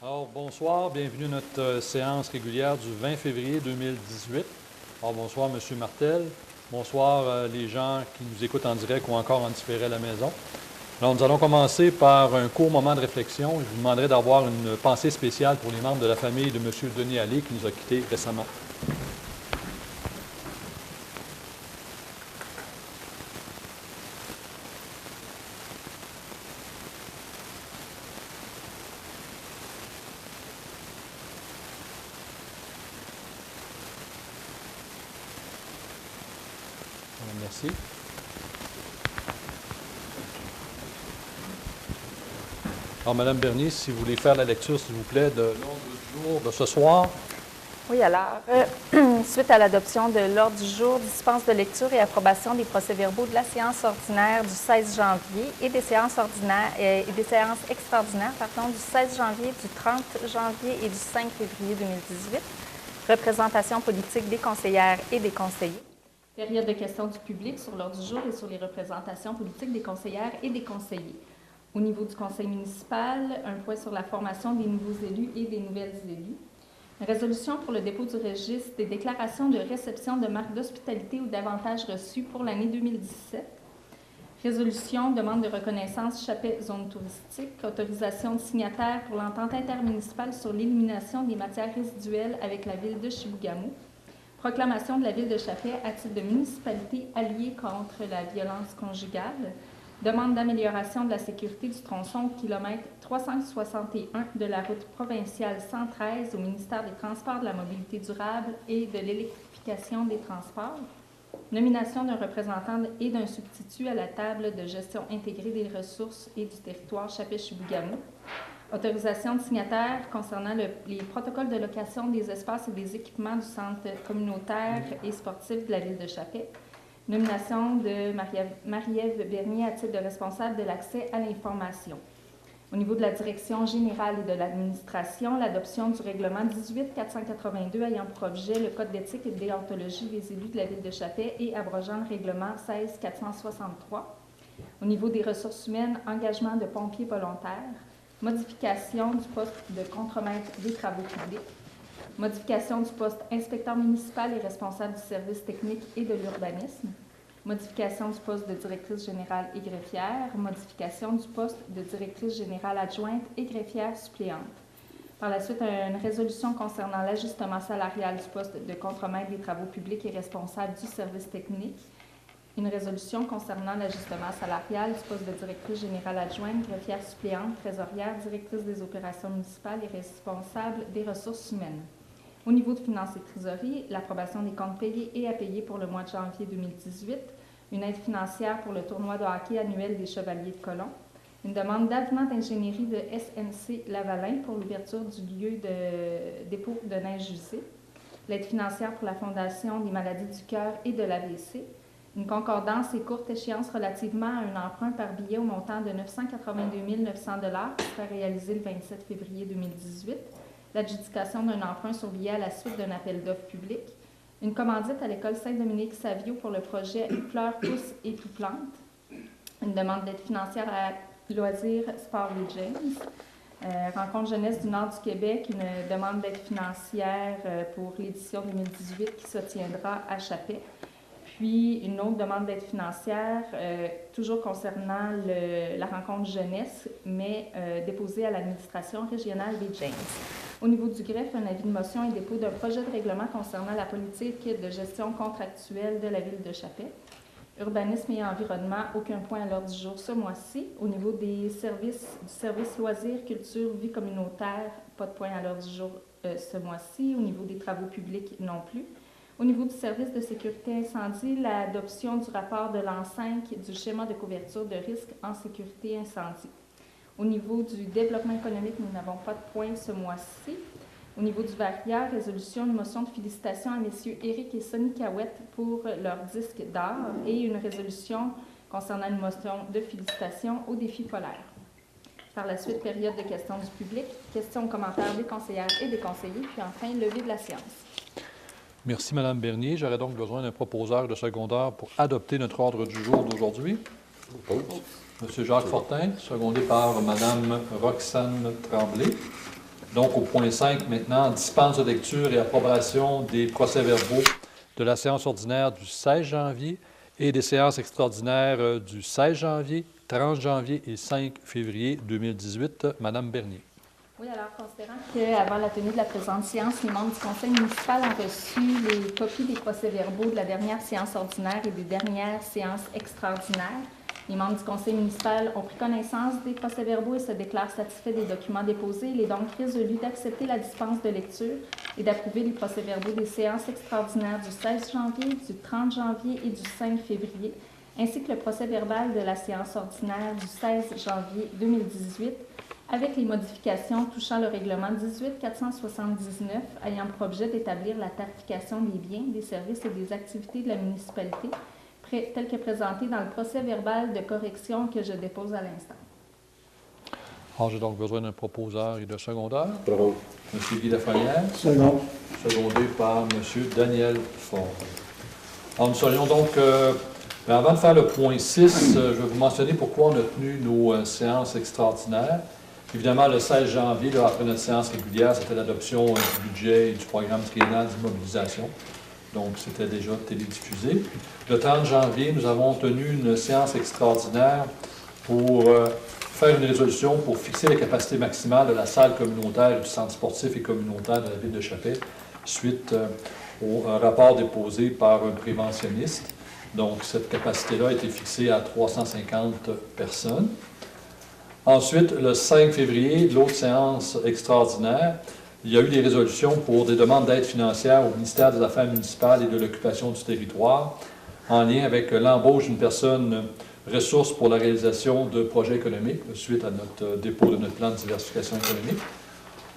Alors, bonsoir, bienvenue à notre séance régulière du 20 février 2018. Alors, bonsoir, M. Martel. Bonsoir, les gens qui nous écoutent en direct ou encore en différé à la maison. Alors, nous allons commencer par un court moment de réflexion. Je vous demanderai d'avoir une pensée spéciale pour les membres de la famille de M. Denis Allais qui nous a quittés récemment. Merci. Alors, Mme Bernier, si vous voulez faire la lecture, s'il vous plaît, de l'ordre du jour de ce soir. Oui, alors, suite à l'adoption de l'ordre du jour, dispense de lecture et approbation des procès-verbaux de la séance ordinaire du 16 janvier et des séances ordinaires et des séances extraordinaires, du 16 janvier, du 30 janvier et du 5 février 2018. Représentation politique des conseillères et des conseillers. Période de questions du public sur l'ordre du jour et sur les représentations politiques des conseillères et des conseillers. Au niveau du conseil municipal, un point sur la formation des nouveaux élus et des nouvelles élus. Résolution pour le dépôt du registre des déclarations de réception de marques d'hospitalité ou d'avantages reçus pour l'année 2017. Résolution, demande de reconnaissance Chapet zone touristique. Autorisation de signataire pour l'entente intermunicipale sur l'élimination des matières résiduelles avec la ville de Chibougamau. Proclamation de la ville de Chapet à titre de municipalité alliée contre la violence conjugale. Demande d'amélioration de la sécurité du tronçon kilomètre 361 de la route provinciale 113 au ministère des Transports, de la Mobilité durable et de l'électrification des transports. Nomination d'un représentant et d'un substitut à la table de gestion intégrée des ressources et du territoire Chapet-Chibougamau. Autorisation de signataire concernant les protocoles de location des espaces et des équipements du centre communautaire et sportif de la ville de Chapet. Nomination de Marie-Ève Bernier à titre de responsable de l'accès à l'information. Au niveau de la direction générale et de l'administration, l'adoption du règlement 18-482 ayant pour objet le code d'éthique et de déontologie des élus de la ville de Chapet et abrogeant le règlement 16-463. Au niveau des ressources humaines, engagement de pompiers volontaires, modification du poste de contremaître des travaux publics, modification du poste inspecteur municipal et responsable du service technique et de l'urbanisme, modification du poste de directrice générale et greffière, modification du poste de directrice générale adjointe et greffière suppléante. Par la suite, une résolution concernant l'ajustement salarial du poste de contremaître des travaux publics et responsable du service technique, une résolution concernant l'ajustement salarial du poste de directrice générale adjointe, greffière suppléante, trésorière, directrice des opérations municipales et responsable des ressources humaines. Au niveau de finances et trésorerie, l'approbation des comptes payés et à payer pour le mois de janvier 2018, une aide financière pour le tournoi de hockey annuel des Chevaliers de Colomb, une demande d'avenant d'ingénierie de SNC Lavalin pour l'ouverture du lieu de dépôt de neige usée, l'aide financière pour la Fondation des maladies du cœur et de l'AVC, une concordance et courte échéance relativement à un emprunt par billet au montant de 982 900 $ qui sera réalisé le 27 février 2018, l'adjudication d'un emprunt sur billet à la suite d'un appel d'offres public, une commandite à l'école Saint-Dominique-Savio pour le projet Fleurs, pousses et tout plantes, une demande d'aide financière à Loisirs, Sport et James, Rencontre jeunesse du Nord du Québec, une demande d'aide financière pour l'édition 2018 qui se tiendra à Chapet, puis une autre demande d'aide financière, toujours concernant la rencontre jeunesse, mais déposée à l'administration régionale des James. Au niveau du greffe, un avis de motion et dépôt d'un projet de règlement concernant la politique de gestion contractuelle de la ville de Chapet. Urbanisme et environnement, aucun point à l'ordre du jour ce mois-ci. Au niveau des services, du service loisirs, culture, vie communautaire, pas de point à l'ordre du jour ce mois-ci. Au niveau des travaux publics, non plus. Au niveau du service de sécurité incendie, l'adoption du rapport de l'an 5 du schéma de couverture de risque en sécurité incendie. Au niveau du développement économique, nous n'avons pas de point ce mois-ci. Au niveau du Varia, résolution, une motion de félicitations à messieurs Éric et Sonny Cahouette pour leur disque d'or et une résolution concernant une motion de félicitations au défi polaire. Par la suite, période de questions du public, questions, commentaires des conseillères et des conseillers, puis enfin, levée de la séance. Merci, Mme Bernier. J'aurais donc besoin d'un proposeur de secondaire pour adopter notre ordre du jour d'aujourd'hui. M. Jacques Fortin, secondé par Mme Roxane Tremblay. Donc, au point 5, maintenant, dispense de lecture et approbation des procès-verbaux de la séance ordinaire du 16 janvier et des séances extraordinaires du 16 janvier, 30 janvier et 5 février 2018. Madame Bernier. Oui, alors, considérant qu'avant la tenue de la présente séance, les membres du conseil municipal ont reçu les copies des procès-verbaux de la dernière séance ordinaire et des dernières séances extraordinaires, les membres du conseil municipal ont pris connaissance des procès-verbaux et se déclarent satisfaits des documents déposés. Il est donc résolu d'accepter la dispense de lecture et d'approuver les procès-verbaux des séances extraordinaires du 16 janvier, du 30 janvier et du 5 février, ainsi que le procès-verbal de la séance ordinaire du 16 janvier 2018, avec les modifications touchant le règlement 18-479 ayant pour objet d'établir la tarification des biens, des services et des activités de la municipalité, tel que présenté dans le procès-verbal de correction que je dépose à l'instant. Alors, j'ai donc besoin d'un proposeur et de secondeur. Bravo. M. Guy Lafrenière. Second. Secondé par M. Daniel Ford. Alors, nous serions donc... mais avant de faire le point 6, je vais vous mentionner pourquoi on a tenu nos séances extraordinaires. Évidemment, le 16 janvier, là, après notre séance régulière, c'était l'adoption du budget et du programme triennal d'immobilisation. Donc, c'était déjà télédiffusé. Le 30 janvier, nous avons tenu une séance extraordinaire pour faire une résolution pour fixer la capacité maximale de la salle communautaire et du centre sportif et communautaire de la ville de Chapelle, suite au rapport déposé par un préventionniste. Donc, cette capacité-là a été fixée à 350 personnes. Ensuite, le 5 février, l'autre séance extraordinaire, il y a eu des résolutions pour des demandes d'aide financière au ministère des Affaires municipales et de l'occupation du territoire en lien avec l'embauche d'une personne ressource pour la réalisation de projets économiques suite à notre dépôt de notre plan de diversification économique.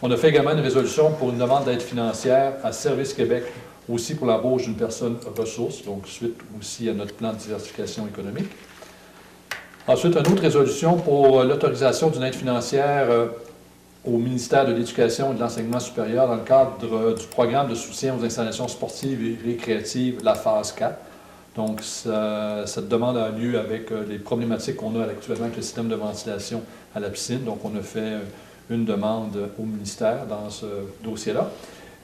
On a fait également une résolution pour une demande d'aide financière à Service Québec aussi pour l'embauche d'une personne ressource, donc suite aussi à notre plan de diversification économique. Ensuite, une autre résolution pour l'autorisation d'une aide financière au ministère de l'Éducation et de l'Enseignement supérieur dans le cadre du programme de soutien aux installations sportives et récréatives, la phase 4. Donc, cette demande a lieu avec les problématiques qu'on a actuellement avec le système de ventilation à la piscine. Donc, on a fait une demande au ministère dans ce dossier-là.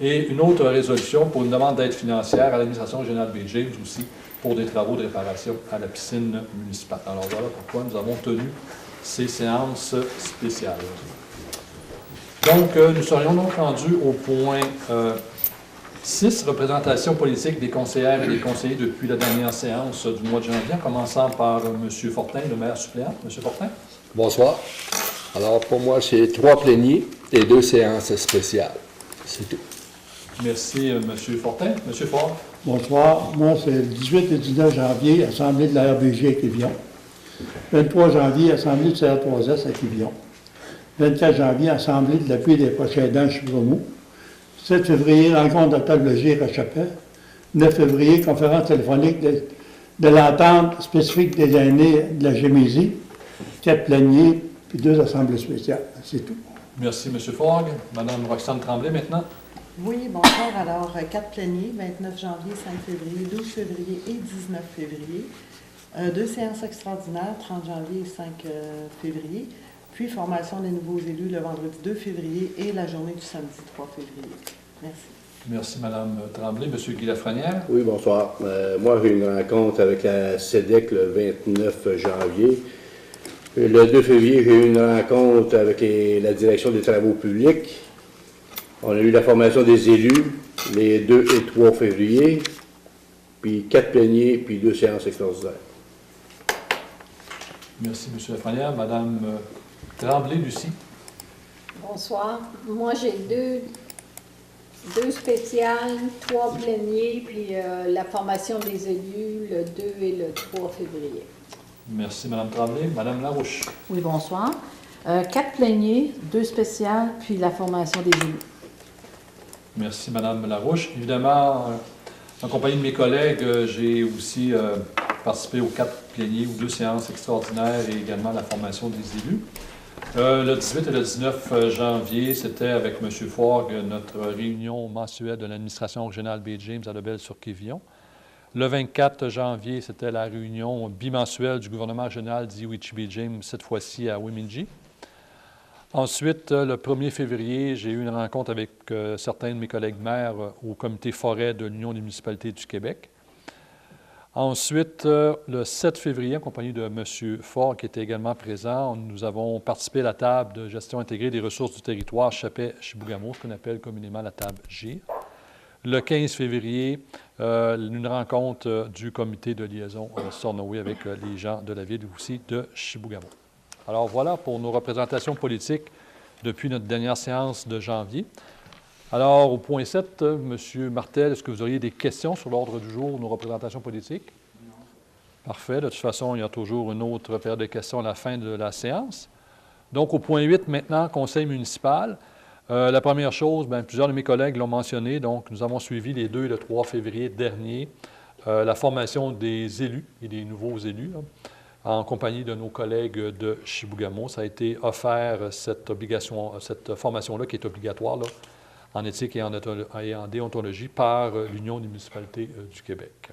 Et une autre résolution pour une demande d'aide financière à l'administration générale B. James aussi pour des travaux de réparation à la piscine municipale. Alors, voilà pourquoi nous avons tenu ces séances spéciales. Donc, nous serions donc rendus au point 6, représentation politique des conseillères et des conseillers depuis la dernière séance du mois de janvier, en commençant par M. Fortin, le maire suppléant. M. Fortin. Bonsoir. Alors, pour moi, c'est 3 pléniers et 2 séances spéciales. C'est tout. Merci, M. Fortin. M. Ford. Bonsoir. Moi, c'est le 18 et 19 janvier, Assemblée de la RBG à Quévillon. 23 janvier, Assemblée du CR3S à Quévillon. 24 janvier, Assemblée de l'appui des proches aidants à Chibougamau. 7 février, rencontre d'ophtalmologie à Chapelle. 9 février, conférence téléphonique de l'entente spécifique des aînés de la Gémésie. 4 pléniers, puis 2 assemblées spéciales. C'est tout. Merci, M. Fogg. Mme Roxane Tremblay, maintenant. Oui, bonsoir. Alors, 4 pléniers, 29 janvier, 5 février, 12 février et 19 février. 2 séances extraordinaires, 30 janvier et 5 février. Puis, formation des nouveaux élus le vendredi 2 février et la journée du samedi 3 février. Merci. Merci, Mme Tremblay. M. Guy Lafrenière. Oui, bonsoir. Moi, j'ai une rencontre avec la SEDEC le 29 janvier. Le 2 février, j'ai eu une rencontre avec la direction des travaux publics. On a eu la formation des élus les 2 et 3 février, puis 4 pléniers, puis 2 séances extraordinaires. Merci, M. Lafrenière. Mme Tremblay, Lucie. Bonsoir. Moi, j'ai deux spéciales, 3 pléniers, puis la formation des élus le 2 et le 3 février. Merci, Mme Tremblay. Mme Larouche. Oui, bonsoir. 4 pléniers, 2 spéciales, puis la formation des élus. Merci, Mme Larouche. Évidemment, en compagnie de mes collègues, j'ai aussi participé aux 4 pléniers ou 2 séances extraordinaires et également à la formation des élus. Le 18 et le 19 janvier, c'était avec M. Fogg, notre réunion mensuelle de l'administration régionale B. James à Lebel-sur-Quévillon. Le 24 janvier, c'était la réunion bimensuelle du gouvernement régional d'Iwichi B. James, cette fois-ci à Wemidji. Ensuite, le 1er février, j'ai eu une rencontre avec certains de mes collègues maires au comité forêt de l'Union des municipalités du Québec. Ensuite, le 7 février, en compagnie de M. Faure, qui était également présent, nous avons participé à la table de gestion intégrée des ressources du territoire Chappé-Chibougamau, ce qu'on appelle communément la table GIR. Le 15 février, une rencontre du comité de liaison Stornoway avec les gens de la ville aussi de Chibougamau. Alors voilà pour nos représentations politiques depuis notre dernière séance de janvier. Alors, au point 7, M. Martel, est-ce que vous auriez des questions sur l'ordre du jour, nos représentations politiques? Non. Parfait. De toute façon, il y a toujours une autre période de questions à la fin de la séance. Donc, au point 8, maintenant, conseil municipal. La première chose, bien, plusieurs de mes collègues l'ont mentionné, donc nous avons suivi les 2 et le 3 février dernier la formation des élus et des nouveaux élus, là, en compagnie de nos collègues de Chibougamau. Ça a été offert, cette formation-là, qui est obligatoire, là, en éthique et en déontologie par l'Union des municipalités du Québec.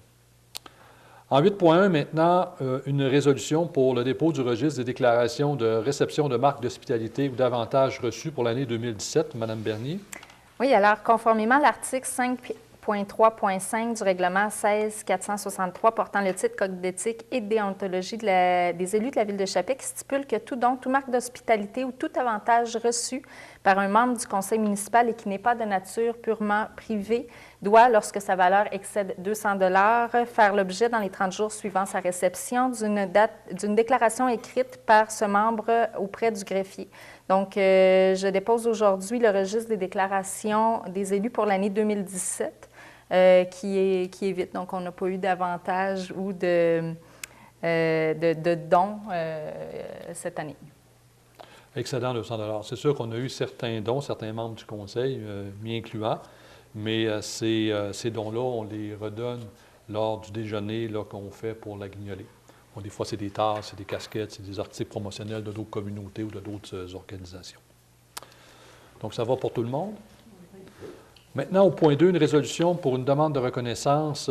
En 8.1, maintenant, une résolution pour le dépôt du registre des déclarations de réception de marques d'hospitalité ou d'avantages reçus pour l'année 2017. Madame Bernier. Oui, alors, conformément à l'article 5.3.5 du règlement 16-463 portant le titre Code d'éthique et de déontologie des élus de la Ville de Chappé, qui stipule que toute marque d'hospitalité ou tout avantage reçu par un membre du conseil municipal et qui n'est pas de nature purement privée doit, lorsque sa valeur excède 200 $, faire l'objet dans les 30 jours suivant sa réception d'une déclaration écrite par ce membre auprès du greffier. Donc, je dépose aujourd'hui le registre des déclarations des élus pour l'année 2017, qui est vide. Donc, on n'a pas eu d'avantage ou de dons cette année. Excédent 200 $. C'est sûr qu'on a eu certains dons, certains membres du conseil, m'y incluant, mais ces dons-là, on les redonne lors du déjeuner qu'on fait pour la guignolée. Bon, des fois, c'est des tasses, c'est des casquettes, c'est des articles promotionnels de d'autres communautés ou de d'autres organisations. Donc, ça va pour tout le monde? Maintenant, au point 2, une résolution pour une demande de reconnaissance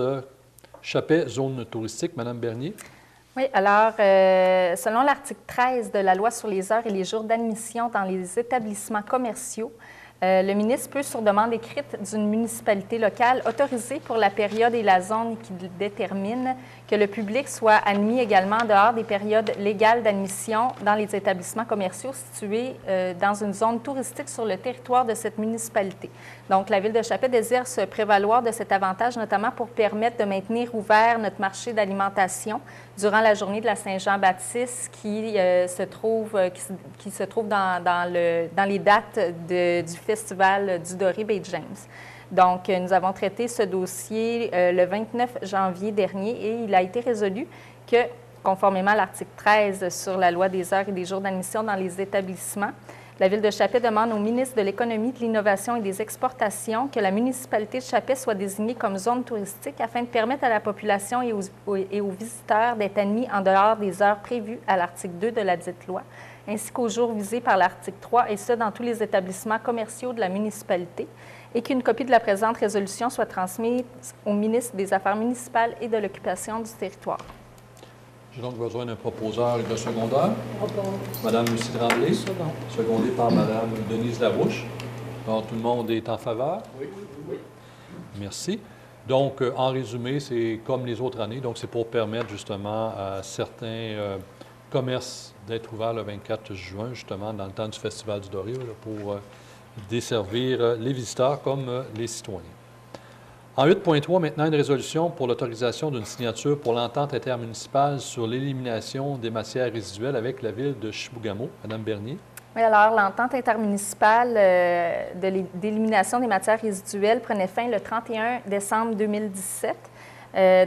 Chappé, zone touristique. Madame Bernier. Oui, alors, selon l'article 13 de la Loi sur les heures et les jours d'admission dans les établissements commerciaux, le ministre peut, sur demande écrite d'une municipalité locale, autoriser pour la période et la zone qu'il détermine que le public soit admis également en dehors des périodes légales d'admission dans les établissements commerciaux situés dans une zone touristique sur le territoire de cette municipalité. Donc, la Ville de Chappé désire se prévaloir de cet avantage, notamment pour permettre de maintenir ouvert notre marché d'alimentation durant la journée de la Saint-Jean-Baptiste qui se trouve dans les dates du Festival du Doré Bay James. Donc, nous avons traité ce dossier le 29 janvier dernier et il a été résolu que, conformément à l'article 13 sur la Loi des heures et des jours d'admission dans les établissements, la Ville de Chappé demande au ministre de l'Économie, de l'Innovation et des Exportations que la municipalité de Chappé soit désignée comme zone touristique afin de permettre à la population et aux visiteurs d'être admis en dehors des heures prévues à l'article 2 de la dite loi, ainsi qu'aux jours visés par l'article 3, et ce, dans tous les établissements commerciaux de la municipalité, et qu'une copie de la présente résolution soit transmise au ministre des Affaires municipales et de l'Occupation du territoire. J'ai donc besoin d'un proposeur et d'un secondeur. Madame Lucie Tremblay, secondée par Madame Denise Larouche. Donc, tout le monde est en faveur? Oui. Merci. Donc, en résumé, c'est comme les autres années. Donc, c'est pour permettre justement à certains commerces d'être ouverts le 24 juin, justement, dans le temps du Festival du Doré, pour desservir les visiteurs comme les citoyens. En 8.3, maintenant, une résolution pour l'autorisation d'une signature pour l'entente intermunicipale sur l'élimination des matières résiduelles avec la Ville de Chibougamau. Madame Bernier. Oui, alors, l'entente intermunicipale d'élimination des matières résiduelles prenait fin le 31 décembre 2017.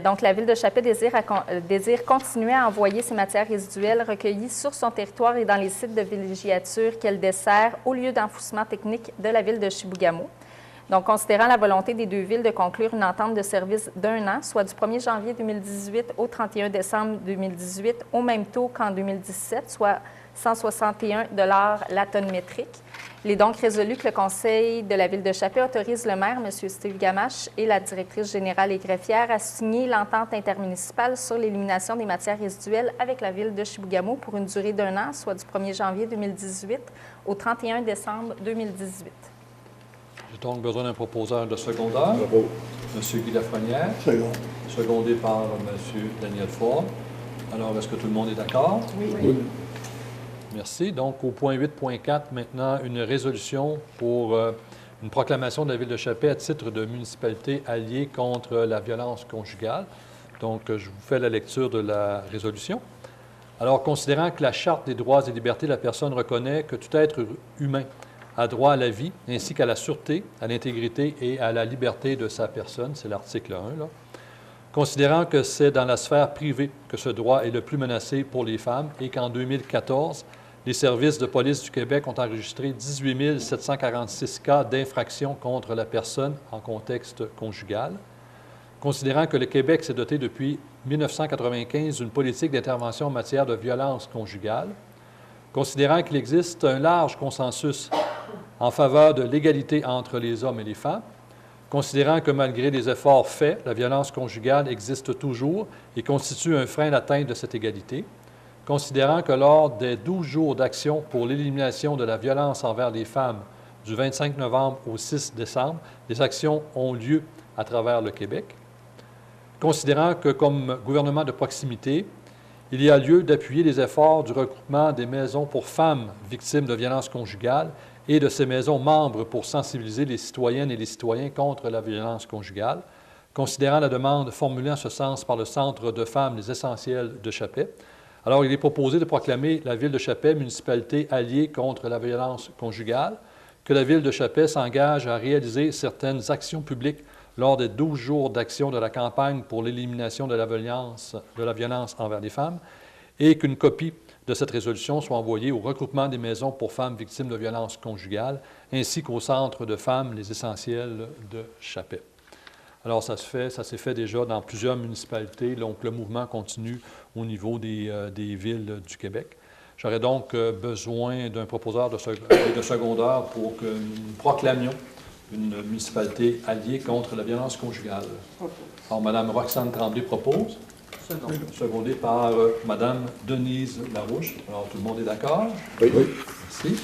Donc, la Ville de Chappé désire continuer à envoyer ces matières résiduelles recueillies sur son territoire et dans les sites de villégiature qu'elle dessert au lieu d'enfouissement technique de la Ville de Chibougamau. Donc, considérant la volonté des deux villes de conclure une entente de service d'1 an, soit du 1er janvier 2018 au 31 décembre 2018, au même taux qu'en 2017, soit 161 $ la tonne métrique. Il est donc résolu que le Conseil de la Ville de Chappé autorise le maire, M. Steve Gamache, et la directrice générale et greffière à signer l'entente intermunicipale sur l'élimination des matières résiduelles avec la Ville de Chibougamau pour une durée d'1 an, soit du 1er janvier 2018 au 31 décembre 2018. J'ai donc besoin d'un proposeur de secondaire. Bravo. M. Guy Lafrenière, Second. secondé par M. Daniel Ford. Alors, est-ce que tout le monde est d'accord? Oui. Merci. Donc, au point 8.4, maintenant, une résolution pour une proclamation de la Ville de Chappé à titre de municipalité alliée contre la violence conjugale. Donc, je vous fais la lecture de la résolution. Alors, considérant que la Charte des droits et libertés de la personne reconnaît que tout être humain a droit à la vie, ainsi qu'à la sûreté, à l'intégrité et à la liberté de sa personne, c'est l'article 1, là. Considérant que c'est dans la sphère privée que ce droit est le plus menacé pour les femmes et qu'en 2014, les services de police du Québec ont enregistré 18 746 cas d'infraction contre la personne en contexte conjugal. Considérant que le Québec s'est doté depuis 1995 d'une politique d'intervention en matière de violence conjugale. Considérant qu'il existe un large consensus en faveur de l'égalité entre les hommes et les femmes. Considérant que malgré les efforts faits, la violence conjugale existe toujours et constitue un frein à l'atteinte de cette égalité. Considérant que lors des 12 jours d'action pour l'élimination de la violence envers les femmes du 25 novembre au 6 décembre, des actions ont lieu à travers le Québec. Considérant que comme gouvernement de proximité, il y a lieu d'appuyer les efforts du regroupement des maisons pour femmes victimes de violences conjugales et de ces maisons membres pour sensibiliser les citoyennes et les citoyens contre la violence conjugale, considérant la demande formulée en ce sens par le Centre de femmes Les Essentiels de Chappé. Alors, il est proposé de proclamer la Ville de Chappé municipalité alliée contre la violence conjugale, que la Ville de Chappé s'engage à réaliser certaines actions publiques lors des 12 jours d'action de la campagne pour l'élimination de la violence envers les femmes, et qu'une copie de cette résolution soit envoyée au regroupement des maisons pour femmes victimes de violences conjugales, ainsi qu'au Centre de femmes Les Essentiels de Chappé. Alors, ça s'est fait déjà dans plusieurs municipalités, donc le mouvement continue au niveau des villes du Québec. J'aurais donc besoin d'un proposeur de secondaire pour que nous proclamions une municipalité alliée contre la violence conjugale. Alors, Mme Roxane Tremblay propose. Secondé par Mme Denise Larouche. Alors, tout le monde est d'accord? Oui. Merci.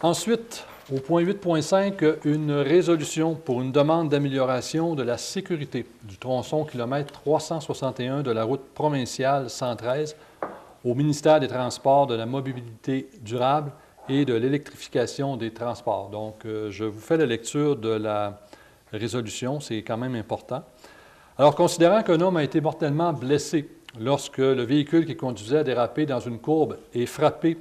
Ensuite, au point 8.5, une résolution pour une demande d'amélioration de la sécurité du tronçon kilomètre 361 de la route provinciale 113 au ministère des Transports, de la Mobilité durable et de l'électrification des transports. Donc, je vous fais la lecture de la résolution, c'est quand même important. Alors, considérant qu'un homme a été mortellement blessé lorsque le véhicule qu'il conduisait a dérapé dans une courbe et frappé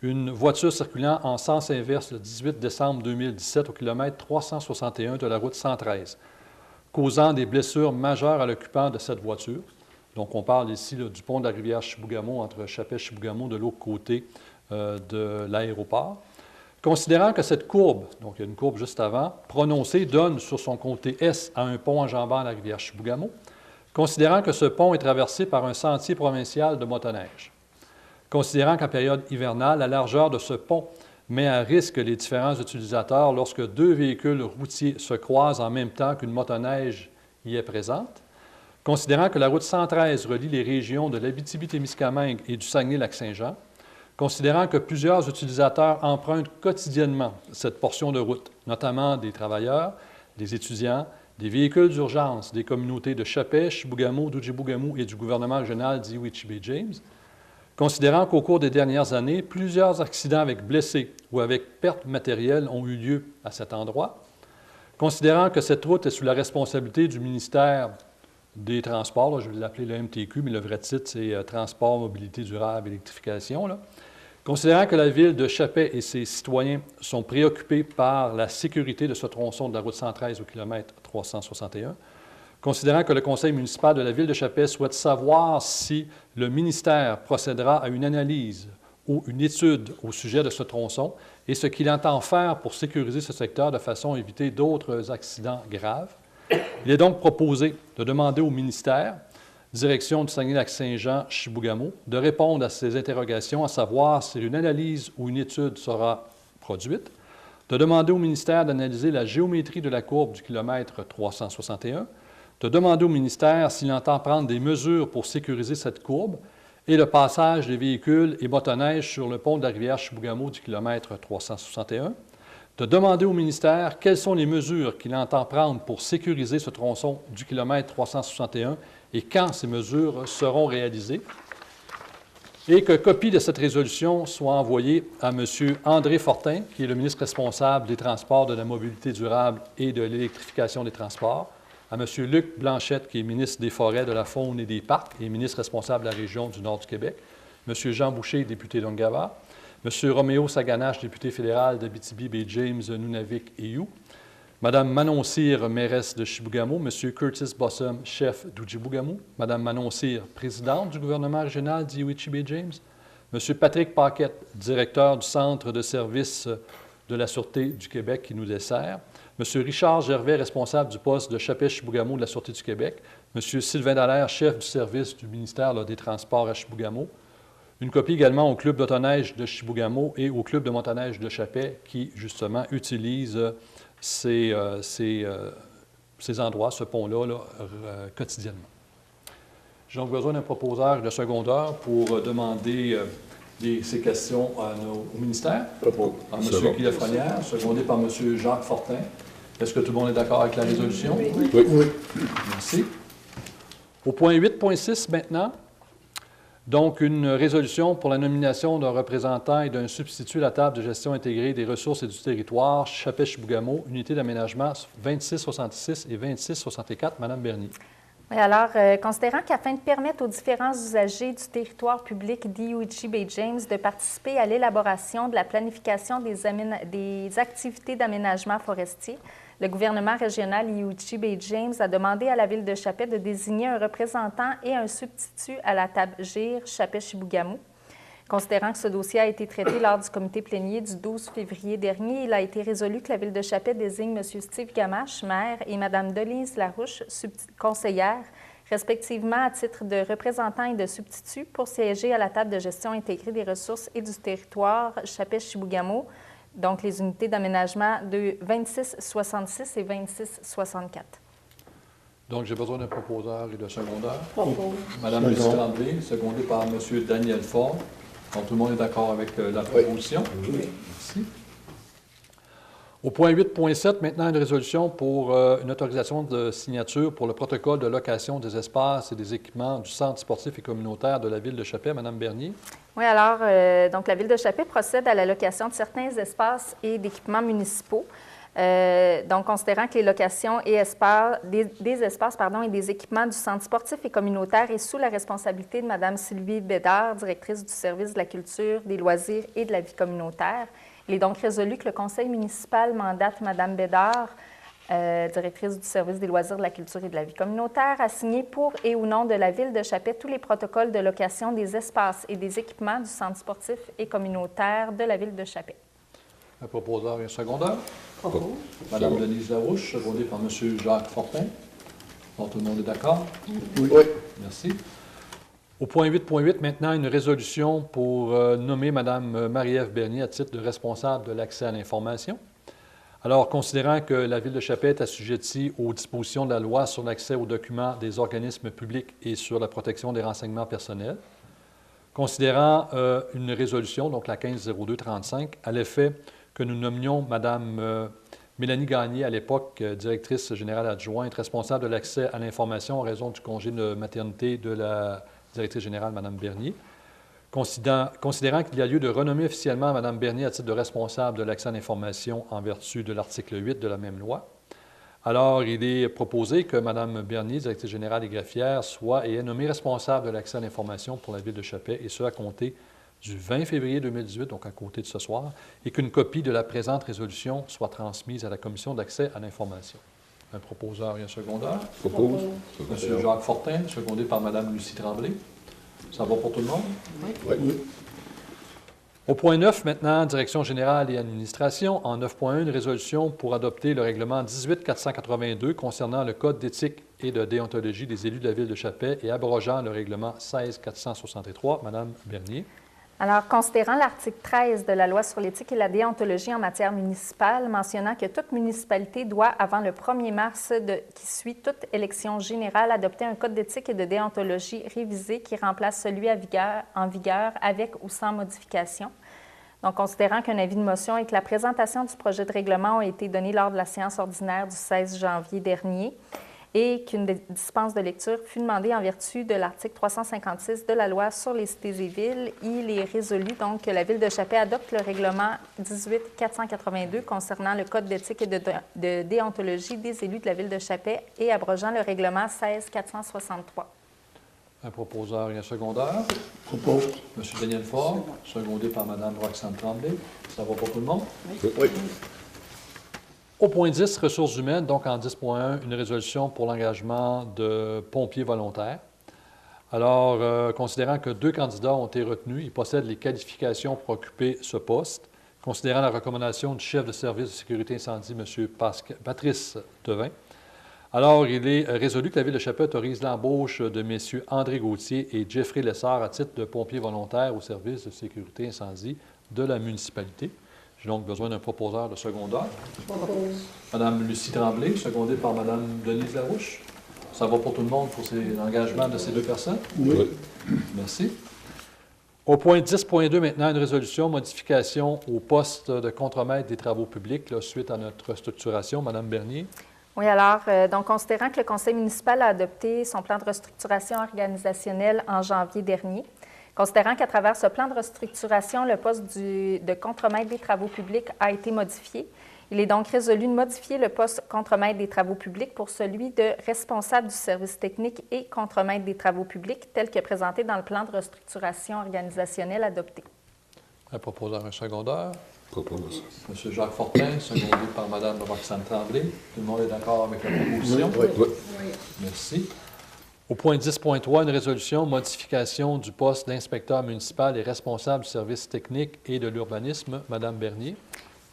une voiture circulant en sens inverse le 18 décembre 2017 au kilomètre 361 de la route 113, causant des blessures majeures à l'occupant de cette voiture. Donc, on parle ici là, du pont de la rivière Chibougamau entre Chappé et Chibougamau de l'autre côté de l'aéroport. Considérant que cette courbe, donc il y a une courbe juste avant, prononcée, donne sur son côté est à un pont enjambant la rivière Chibougamau, considérant que ce pont est traversé par un sentier provincial de motoneige, considérant qu'en période hivernale, la largeur de ce pont met à risque les différents utilisateurs lorsque deux véhicules routiers se croisent en même temps qu'une motoneige y est présente, considérant que la route 113 relie les régions de l'Abitibi-Témiscamingue et du Saguenay-Lac-Saint-Jean, considérant que plusieurs utilisateurs empruntent quotidiennement cette portion de route, notamment des travailleurs, des étudiants, des véhicules d'urgence des communautés de Chappé, Chibougamau, d'Oujibougamau et du gouvernement régional d'Iwichibé-James, considérant qu'au cours des dernières années, plusieurs accidents avec blessés ou avec pertes matérielles ont eu lieu à cet endroit, considérant que cette route est sous la responsabilité du ministère des Transports, là, je vais l'appeler le MTQ, mais le vrai titre, c'est Transport, Mobilité durable, Électrification. Là. Considérant que la Ville de Chappé et ses citoyens sont préoccupés par la sécurité de ce tronçon de la route 113 au kilomètre 361, considérant que le Conseil municipal de la Ville de Chappé souhaite savoir si le ministère procédera à une analyse ou une étude au sujet de ce tronçon et ce qu'il entend faire pour sécuriser ce secteur de façon à éviter d'autres accidents graves. Il est donc proposé de demander au ministère, direction du Saguenay-Lac-Saint-Jean, Chibougamau, de répondre à ces interrogations, à savoir si une analyse ou une étude sera produite, de demander au ministère d'analyser la géométrie de la courbe du kilomètre 361, de demander au ministère s'il entend prendre des mesures pour sécuriser cette courbe, et le passage des véhicules et motoneiges sur le pont de la rivière Chibougamau du kilomètre 361, de demander au ministère quelles sont les mesures qu'il entend prendre pour sécuriser ce tronçon du kilomètre 361 et quand ces mesures seront réalisées, et que copie de cette résolution soit envoyée à M. André Fortin, qui est le ministre responsable des Transports, de la mobilité durable et de l'électrification des transports, à M. Luc Blanchette, qui est ministre des Forêts, de la Faune et des Parcs et ministre responsable de la région du Nord du Québec, M. Jean Boucher, député d'Ongava, M. Roméo Saganache, député fédéral d'Abitibi-Baie-James, Nunavik et You, Mme Manon Cyr, mairesse de Chibougamau, M. Curtis Bossum, chef d'Oujibougamau, Mme Manon Cyr, présidente du gouvernement régional d'Iwichi-Baie-James, M. Patrick Paquette, directeur du Centre de services de la Sûreté du Québec qui nous dessert, M. Richard Gervais, responsable du poste de Chapais-Chibougamau de la Sûreté du Québec, M. Sylvain Dallaire, chef du service du ministère des Transports à Chibougamau, une copie également au Club d'autoneige de Chibougamau et au Club de motoneige de Chapais qui, justement, utilisent ces endroits, ce pont-là, quotidiennement. J'ai donc besoin d'un proposeur et de secondeur pour demander ces questions au ministère. À M. Guy Lafrenière, secondé par M. Jacques Fortin. Est-ce que tout le monde est d'accord avec la résolution? Oui. Merci. Au point 8.6 maintenant, donc une résolution pour la nomination d'un représentant et d'un substitut à la table de gestion intégrée des ressources et du territoire, Chapais-Chibougamau, unité d'aménagement 2666 et 2664. Madame Bernier. Oui, alors, considérant qu'afin de permettre aux différents usagers du territoire public d'Iwichi-Baie-James de participer à l'élaboration de la planification des activités d'aménagement forestier, le gouvernement régional Iwichi-Baie-James a demandé à la Ville de Chapais de désigner un représentant et un substitut à la table GIR Chapais-Chibougamau. Considérant que ce dossier a été traité lors du comité plénier du 12 février dernier, il a été résolu que la Ville de Chapais désigne M. Steve Gamache, maire, et Mme Denise Larouche, conseillère, respectivement à titre de représentant et de substitut, pour siéger à la table de gestion intégrée des ressources et du territoire Chapais-Chibougamau, donc les unités d'aménagement de 2666 et 2664. Donc, j'ai besoin d'un proposeur et de secondeur. Propose. Mme Lucie Tremblay, secondée par M. Daniel Ford. Donc, tout le monde est d'accord avec la proposition? Oui. Merci. Au point 8.7, maintenant, une résolution pour une autorisation de signature pour le protocole de location des espaces et des équipements du Centre sportif et communautaire de la Ville de Chapais. Madame Bernier. Oui, alors, donc la Ville de Chapais procède à la location de certains espaces et d'équipements municipaux. Donc, considérant que les locations et des espaces et des équipements du Centre sportif et communautaire est sous la responsabilité de Mme Sylvie Bédard, directrice du service de la culture, des loisirs et de la vie communautaire. Il est donc résolu que le conseil municipal mandate Mme Bédard, directrice du service des loisirs, de la culture et de la vie communautaire, à signer pour et au nom de la Ville de Chapais tous les protocoles de location des espaces et des équipements du Centre sportif et communautaire de la Ville de Chapais. Un proposeur et un secondeur. Propose. Mme Denise Larouche, secondée par M. Jacques Fortin. Donc, tout le monde est d'accord? Oui. Merci. Au point 8.8, maintenant, une résolution pour nommer Mme Marie-Ève Bernier à titre de responsable de l'accès à l'information. Alors, considérant que la Ville de Chapais est assujettie aux dispositions de la loi sur l'accès aux documents des organismes publics et sur la protection des renseignements personnels, considérant une résolution, donc la 15-02-35, à l'effet que nous nommions Mme Mélanie Gagné, à l'époque directrice générale adjointe, responsable de l'accès à l'information en raison du congé de maternité de la directrice générale, Mme Bernier. Considérant qu'il y a lieu de renommer officiellement Mme Bernier à titre de responsable de l'accès à l'information en vertu de l'article 8 de la même loi, alors il est proposé que Mme Bernier, directrice générale et greffière, soit et est nommée responsable de l'accès à l'information pour la Ville de Chapais, et ce à compter du 20 février 2018, donc à côté de ce soir, et qu'une copie de la présente résolution soit transmise à la Commission d'accès à l'information. Un proposeur et un secondeur. Propose. M. Jacques Fortin, secondé par Mme Lucie Tremblay. Ça va pour tout le monde? Oui. Au point 9, maintenant, Direction générale et administration, en 9.1, une résolution pour adopter le règlement 18-482 concernant le Code d'éthique et de déontologie des élus de la Ville de Chapais et abrogeant le règlement 16-463. Madame Bernier. Alors, considérant l'article 13 de la Loi sur l'éthique et la déontologie en matière municipale, mentionnant que toute municipalité doit, avant le 1er mars qui suit toute élection générale, adopter un code d'éthique et de déontologie révisé qui remplace celui en vigueur avec ou sans modification. Donc, considérant qu'un avis de motion et que la présentation du projet de règlement ont été donnés lors de la séance ordinaire du 16 janvier dernier, et qu'une dispense de lecture fut demandée en vertu de l'article 356 de la Loi sur les cités et villes. Il est résolu donc que la Ville de Chappais adopte le règlement 18-482 concernant le Code d'éthique et de déontologie des élus de la Ville de Chappais et abrogeant le règlement 16-463. Un proposeur et un secondeur. Propose. M. Daniel Faure, secondé par Mme Roxane Tremblay. Ça va pour tout le monde? Oui. Au point 10, ressources humaines, donc en 10.1, une résolution pour l'engagement de pompiers volontaires. Alors, considérant que 2 candidats ont été retenus, ils possèdent les qualifications pour occuper ce poste, considérant la recommandation du chef de service de sécurité incendie, M. Patrice Tevin, alors il est résolu que la Ville de Chappais autorise l'embauche de M. André Gauthier et Jeffrey Lessard à titre de pompiers volontaires au service de sécurité incendie de la municipalité. J'ai donc besoin d'un proposeur de secondaire. Mme Lucie Tremblay, secondée par Mme Denise Larouche. Ça va pour tout le monde pour l'engagement de ces 2 personnes? Oui. Merci. Au point 10.2, maintenant, une résolution, modification au poste de contremaître des travaux publics, là, suite à notre structuration. Mme Bernier. Oui, alors, donc, considérant que le conseil municipal a adopté son plan de restructuration organisationnelle en janvier dernier, considérant qu'à travers ce plan de restructuration, le poste de contremaître des travaux publics a été modifié, il est donc résolu de modifier le poste contremaître des travaux publics pour celui de responsable du service technique et contremaître des travaux publics, tel que présenté dans le plan de restructuration organisationnelle adopté. Un proposeur, un secondeur. Propose. M. Jacques Fortin, secondé par Mme Roxane Tremblay. Tout le monde est d'accord avec la proposition? Oui. Merci. Au point 10.3, une résolution, modification du poste d'inspecteur municipal et responsable du service technique et de l'urbanisme. Mme Bernier.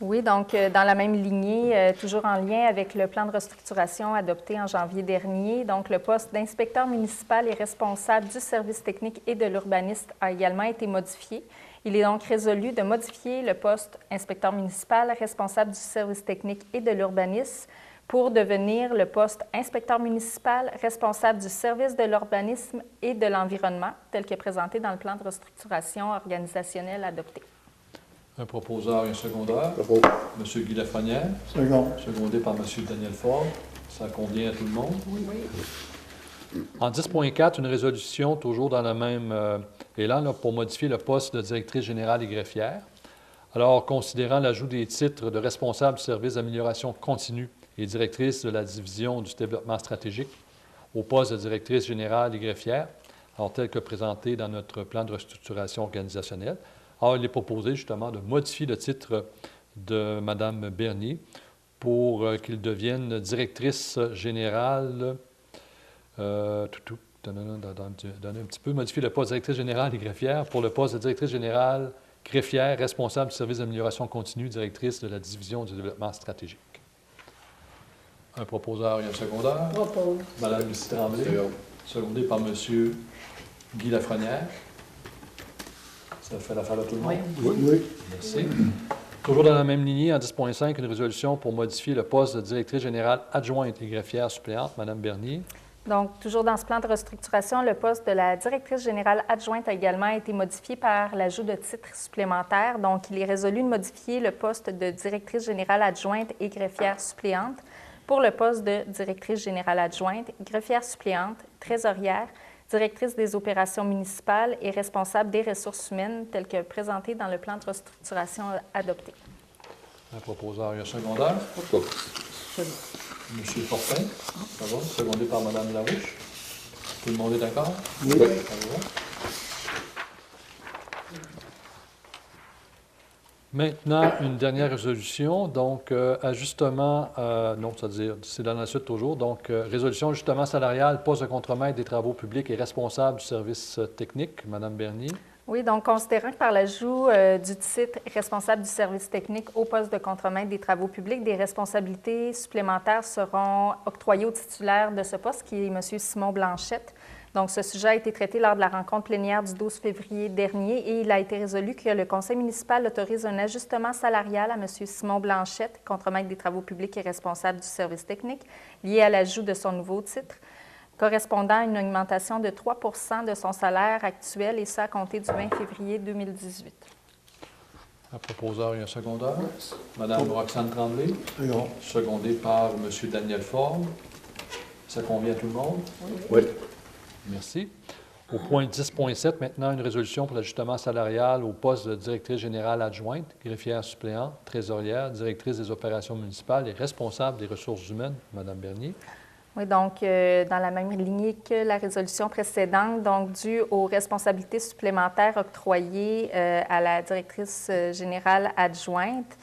Oui, donc dans la même lignée, toujours en lien avec le plan de restructuration adopté en janvier dernier, donc le poste d'inspecteur municipal et responsable du service technique et de l'urbanisme a également été modifié. Il est donc résolu de modifier le poste inspecteur municipal responsable du service technique et de l'urbanisme pour devenir le poste inspecteur municipal responsable du service de l'urbanisme et de l'environnement, tel que présenté dans le plan de restructuration organisationnelle adopté. Un proposeur et un secondeur. M. Guy Lafrenière. Secondé par M. Daniel Faure. Ça convient à tout le monde? Oui. En 10.4, une résolution, toujours dans le même élan, là, pour modifier le poste de directrice générale et greffière. Alors, considérant l'ajout des titres de responsable du service d'amélioration continue et directrice de la division du développement stratégique au poste de directrice générale et greffière, alors tel que présenté dans notre plan de restructuration organisationnelle. Alors, il est proposé justement de modifier le titre de Mme Bernier pour qu'il devienne directrice générale, donner un petit peu, modifier le poste de directrice générale et greffière pour le poste de directrice générale greffière, responsable du service d'amélioration continue, directrice de la division du développement stratégique. Un proposeur et un secondeur. Propose. Mme Lucie Tremblay, secondée par M. Guy Lafrenière. Ça fait l'affaire à tout le monde? Oui. Merci. Toujours dans la même lignée, en 10.5, une résolution pour modifier le poste de directrice générale adjointe et greffière suppléante. Mme Bernier. Donc, toujours dans ce plan de restructuration, le poste de la directrice générale adjointe a également été modifié par l'ajout de titres supplémentaires. Donc, il est résolu de modifier le poste de directrice générale adjointe et greffière suppléante pour le poste de directrice générale adjointe, greffière suppléante, trésorière, directrice des opérations municipales et responsable des ressources humaines, tel que présenté dans le plan de restructuration adopté. Un proposeur et un secondeur. M. Fortin, ça va, secondé par Mme Larouche. Tout le monde est d'accord? Oui. Ça va. Maintenant, une dernière résolution, donc ajustement, non, c'est-à-dire, c'est dans la suite toujours, donc résolution ajustement salarial, poste de contremaître des travaux publics et responsable du service technique, Mme Bernier. Oui, donc considérant que par l'ajout du titre responsable du service technique au poste de contremaître des travaux publics, des responsabilités supplémentaires seront octroyées au titulaire de ce poste, qui est M. Simon Blanchette. Donc, ce sujet a été traité lors de la rencontre plénière du 12 février dernier et il a été résolu que le conseil municipal autorise un ajustement salarial à M. Simon Blanchette, contremaître des travaux publics et responsable du service technique, lié à l'ajout de son nouveau titre, correspondant à une augmentation de 3 % de son salaire actuel, et ça à compter du 20 février 2018. Un proposeur et un secondeur. Madame Roxane Tremblay, secondée par M. Daniel Ford. Ça convient à tout le monde? Oui. Merci. Au point 10.7, maintenant, une résolution pour l'ajustement salarial au poste de directrice générale adjointe, greffière suppléante, trésorière, directrice des opérations municipales et responsable des ressources humaines, Mme Bernier. Oui, donc, dans la même lignée que la résolution précédente, donc, due aux responsabilités supplémentaires octroyées à la directrice générale adjointe,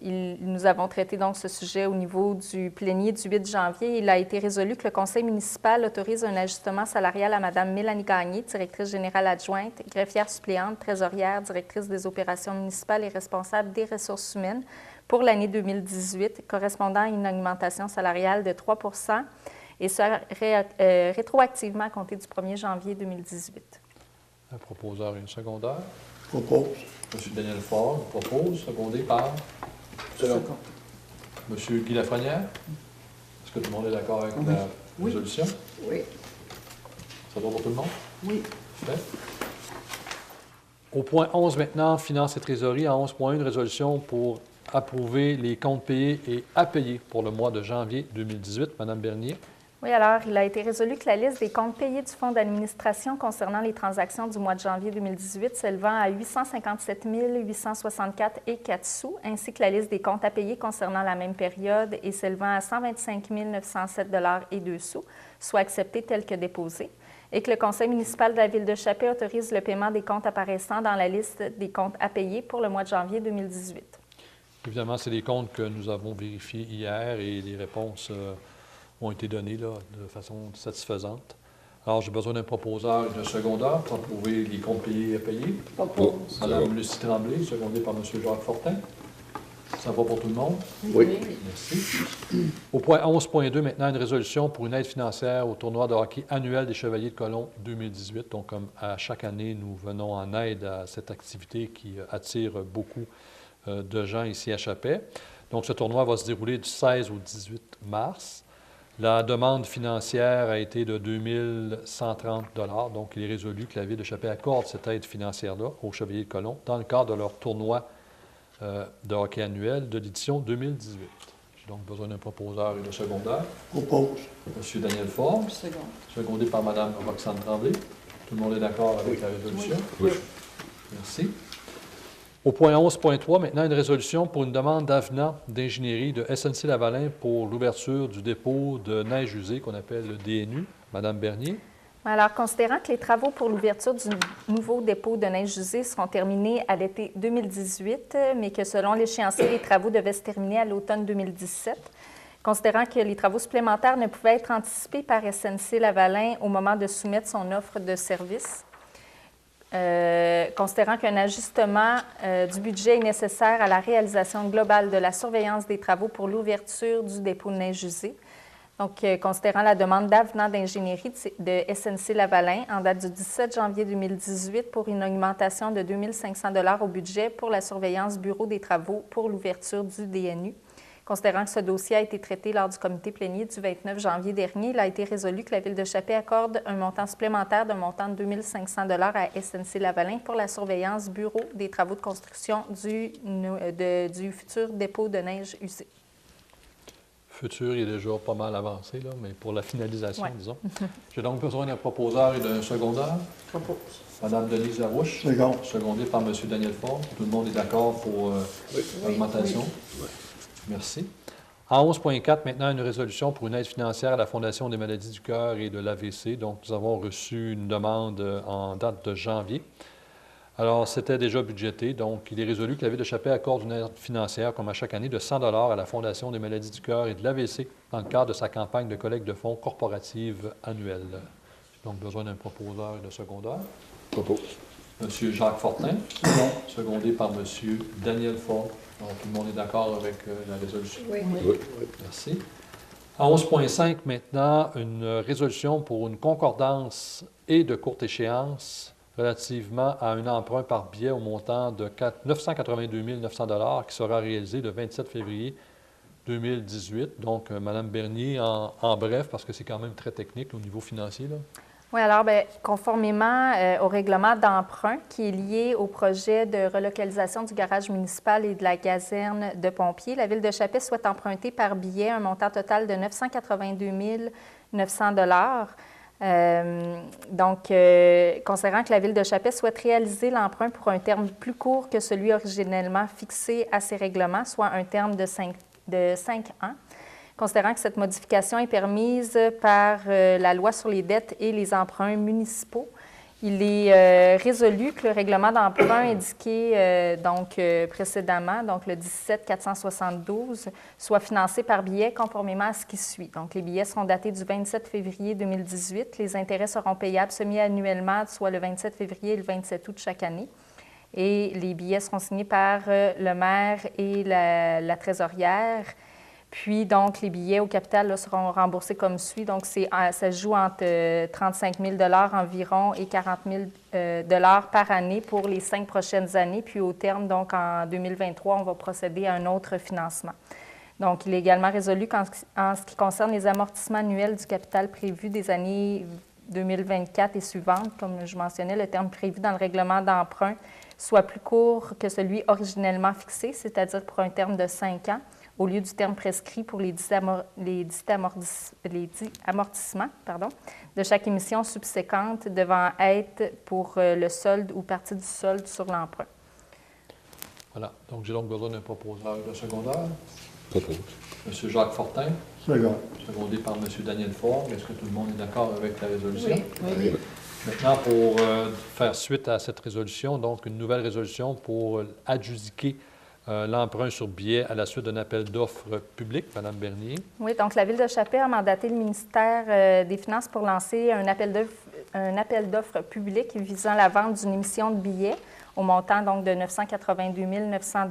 nous avons traité donc ce sujet au niveau du plénier du 8 janvier. Il a été résolu que le conseil municipal autorise un ajustement salarial à Mme Mélanie Gagné, directrice générale adjointe, greffière suppléante, trésorière, directrice des opérations municipales et responsable des ressources humaines pour l'année 2018, correspondant à une augmentation salariale de 3 % et sera rétroactivement à compter du 1er janvier 2018. Un proposeur et un secondeur. Propose. M. Daniel Ford propose, secondé par Second. M. Guy Lafrenière. Est-ce que tout le monde est d'accord avec la résolution? Oui. Ça va pour tout le monde? Oui. Parfait. Au point 11 maintenant, Finances et Trésorerie. À 11.1, une résolution pour approuver les comptes payés et à payer pour le mois de janvier 2018. Mme Bernier. Oui, alors, il a été résolu que la liste des comptes payés du Fonds d'administration concernant les transactions du mois de janvier 2018 s'élevant à 857 864 et 4 sous, ainsi que la liste des comptes à payer concernant la même période et s'élevant à 125 907 et 2 sous, soit acceptées telles que déposées, et que le conseil municipal de la Ville de Chappé autorise le paiement des comptes apparaissant dans la liste des comptes à payer pour le mois de janvier 2018. Évidemment, c'est des comptes que nous avons vérifiés hier et les réponses ont été données là, de façon satisfaisante. Alors, j'ai besoin d'un proposeur et d'un secondeur pour approuver les comptes payés et à payer. Propose. Mme Lucie Tremblay, secondée par M. Jacques Fortin. Ça va pour tout le monde? Oui. Merci. Au point 11.2, maintenant, une résolution pour une aide financière au tournoi de hockey annuel des Chevaliers de Colomb 2018. Donc, comme à chaque année, nous venons en aide à cette activité qui attire beaucoup de gens ici à Chappé. Donc, ce tournoi va se dérouler du 16 au 18 mars. La demande financière a été de 2 130 $. Donc, il est résolu que la Ville de Chappé accorde cette aide financière-là aux Chevaliers de Colomb dans le cadre de leur tournoi de hockey annuel de l'édition 2018. J'ai donc besoin d'un proposeur et d'un secondeur. Propose. M. Daniel Ford, secondé par Mme Roxane Tremblay. Tout le monde est d'accord avec la résolution? Oui. Merci. Au point 11.3, maintenant, une résolution pour une demande d'avenant d'ingénierie de SNC-Lavalin pour l'ouverture du dépôt de neige usée qu'on appelle le DNU. Mme Bernier. Alors, considérant que les travaux pour l'ouverture du nouveau dépôt de neige usée seront terminés à l'été 2018, mais que selon l'échéancier, les travaux devaient se terminer à l'automne 2017, considérant que les travaux supplémentaires ne pouvaient être anticipés par SNC-Lavalin au moment de soumettre son offre de service, considérant qu'un ajustement du budget est nécessaire à la réalisation globale de la surveillance des travaux pour l'ouverture du dépôt de neige usée. Donc, considérant la demande d'avenant d'ingénierie de SNC-Lavalin en date du 17 janvier 2018 pour une augmentation de 2 500 $ au budget pour la surveillance bureau des travaux pour l'ouverture du DNU. Considérant que ce dossier a été traité lors du comité plénier du 29 janvier dernier, il a été résolu que la Ville de Chappé accorde un montant supplémentaire d'un montant de 2 500 $ à SNC-Lavalin pour la surveillance bureau des travaux de construction du futur dépôt de neige usée. Futur, il est déjà pas mal avancé, là, mais pour la finalisation, Ouais. disons. J'ai donc besoin d'un proposeur et d'un secondeur. Propose. Mme Denise Larouche, Second. secondée par M. Daniel Ford. Tout le monde est d'accord pour l'augmentation? Merci. En 11.4, maintenant, une résolution pour une aide financière à la Fondation des maladies du cœur et de l'AVC. Donc, nous avons reçu une demande en date de janvier. Alors, c'était déjà budgété, donc il est résolu que la Ville de Chappé accorde une aide financière, comme à chaque année, de 100 $ à la Fondation des maladies du cœur et de l'AVC dans le cadre de sa campagne de collecte de fonds corporative annuelle. J'ai donc besoin d'un proposeur et d'un secondeur. Propose. M. Jacques Fortin, secondé par M. Daniel Ford. Donc, tout le monde est d'accord avec la résolution? Oui. Oui. Merci. En 11.5 maintenant, une résolution pour une concordance et de courte échéance relativement à un emprunt par billet au montant de 982 900 $ qui sera réalisé le 27 février 2018. Donc, Mme Bernier, en bref, parce que c'est quand même très technique au niveau financier, là. Oui, alors, bien, conformément au règlement d'emprunt qui est lié au projet de relocalisation du garage municipal et de la caserne de pompiers, la Ville de Chapet souhaite emprunter par billet un montant total de 982 900 $. Considérant que la Ville de Chapet souhaite réaliser l'emprunt pour un terme plus court que celui originellement fixé à ces règlements, soit un terme de 5 ans, considérant que cette modification est permise par la loi sur les dettes et les emprunts municipaux, il est résolu que le règlement d'emprunt indiqué précédemment, donc le 17-472, soit financé par billets conformément à ce qui suit. Donc, les billets seront datés du 27 février 2018. Les intérêts seront payables semi-annuellement, soit le 27 février et le 27 août chaque année. Et les billets seront signés par le maire et la trésorière. Puis, donc, les billets au capital là, seront remboursés comme suit. Donc, ça se joue entre 35 000 $ environ et 40 000 $ par année pour les 5 prochaines années. Puis, au terme, donc, en 2023, on va procéder à un autre financement. Donc, il est également résolu qu'en ce qui concerne les amortissements annuels du capital prévu des années 2024 et suivantes, comme je mentionnais, le terme prévu dans le règlement d'emprunt soit plus court que celui originellement fixé, c'est-à-dire pour un terme de 5 ans, au lieu du terme prescrit pour les 10 amortissements de chaque émission subséquente devant être pour le solde ou partie du solde sur l'emprunt. Voilà. Donc, j'ai donc besoin d'un proposeur de secondaire. Propose. M. Jacques Fortin, Second. secondé par M. Daniel Faure. Est-ce que tout le monde est d'accord avec la résolution? Oui. Maintenant, pour faire suite à cette résolution, donc une nouvelle résolution pour adjudiquer l'emprunt sur billet à la suite d'un appel d'offres public. Mme Bernier. Oui, donc la Ville de Chapet a mandaté le ministère des Finances pour lancer un appel d'offres public visant la vente d'une émission de billets au montant donc, de 982 900